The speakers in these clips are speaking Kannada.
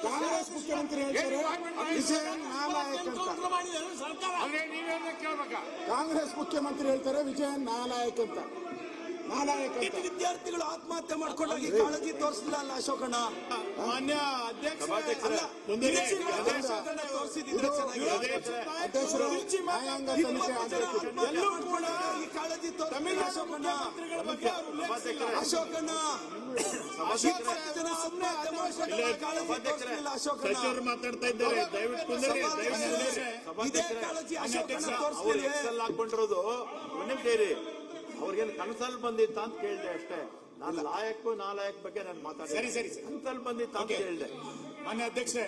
ಕಾಂಗ್ರೆಸ್ ಮುಖ್ಯಮಂತ್ರಿ ಹೇಳ್ತಾರೆ ವಿಜಯ್ ನಾಲಾಯಕ್ ಅಂತ. ಕಾಂಗ್ರೆಸ್ ಮುಖ್ಯಮಂತ್ರಿ ಹೇಳ್ತಾರೆ ವಿಜಯ್ ನಾಲಾಯಕ್ ಅಂತ. ವಿದ್ಯಾರ್ಥಿಗಳು ಆತ್ಮಹತ್ಯೆ ಮಾಡ್ಕೊಂಡಾಗಿ ಕಾಳಜಿ ತೋರಿಸಲಿಲ್ಲ ಅಲ್ಲ ಅಶೋಕಣ್ಣ. ಮಾನ್ಯ ಅಧ್ಯಕ್ಷರು ತೋರಿಸಿದ್ರೆ ಎಲ್ಲೂ ಕೂಡ ಈ ಕಾಳಜಿ ತೋರಿಸಿಲ್ಲ ಅಶೋಕಣ್ಣ. ಅಶೋಕಣ್ಣ ಸಚಿವರು ಮಾತಾಡ್ತಾ ಇದ್ದಾರೆ. ದಯವಿಟ್ಟು ಇದೇ ಕಾಳಜಿ ಅಶೋಕಣ್ಣ ಹಾಕೊಂಡಿರೋದು ಸೇರಿ ಅವ್ರಿಗೇನು ಕನಸಲ್ಲಿ ಬಂದಿತ್ತ ಅಂತ ಕೇಳಿದೆ ಅಷ್ಟೇ. ನಾನು ಲಾಯಕ್ ನಾಲಾಯಕ್ ಬಗ್ಗೆ ನಾನು ಮಾತಾಡಿದೆ. ಸರಿ ಕನಸಲ್ಲಿ ಬಂದಿತ್ತ ಅಂತ ಕೇಳಿದೆ. ಮಾನ್ಯ ಅಧ್ಯಕ್ಷೆ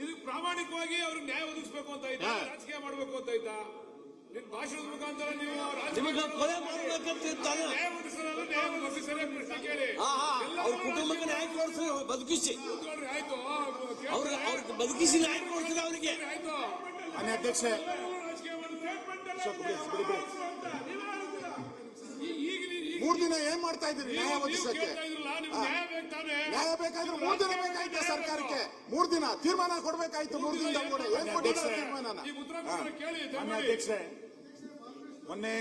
ಇದು ಪ್ರಾಮಾಣಿಕವಾಗಿ ಅವ್ರಿಗೆ ನ್ಯಾಯ ಒದಗಿಸಬೇಕು ಅಂತ ಇದ್ದ, ರಾಜಕೀಯ ಮಾಡಬೇಕು ಅಂತ ಇದ್ದ. ನಿಮ್ ಭಾಷಣದ ಮುಖಾಂತರ ನೀವು ಅವ್ರ ಕುಟುಂಬಕ್ಕೆ ನ್ಯಾಯ ಕೊಡಿಸಿ ಬದುಕಿಸಿ ಆಯ್ತು, ಅವ್ರಿಗೆ ಬದುಕಿಸಿ ನ್ಯಾಯ ಕೊಡ್ತೀರ ಅವರಿಗೆ. ಆಯ್ತು. ಮಾನ್ಯ ಅಧ್ಯಕ್ಷೆ ಮೂರ್ ದಿನ ಏನ್ ಮಾಡ್ತಾ ಇದ್ದೀರಿ ನ್ಯಾಯ ಒದಗಿಸಕ್ಕೆ? ನ್ಯಾಯ ಬೇಕಾದ್ರೆ 3 ದಿನ ಬೇಕಾಯ್ತು ಸರ್ಕಾರಕ್ಕೆ. 3 ದಿನ ತೀರ್ಮಾನ ಕೊಡ್ಬೇಕಾಯ್ತು. 3 ದಿನದ ಕೂಡ ಏನ್ ಕೊಟ್ಟಿಲ್ಲ ತೀರ್ಮಾನ. ಮಾನ್ಯ ಅಧ್ಯಕ್ಷೆ ಮೊನ್ನೆ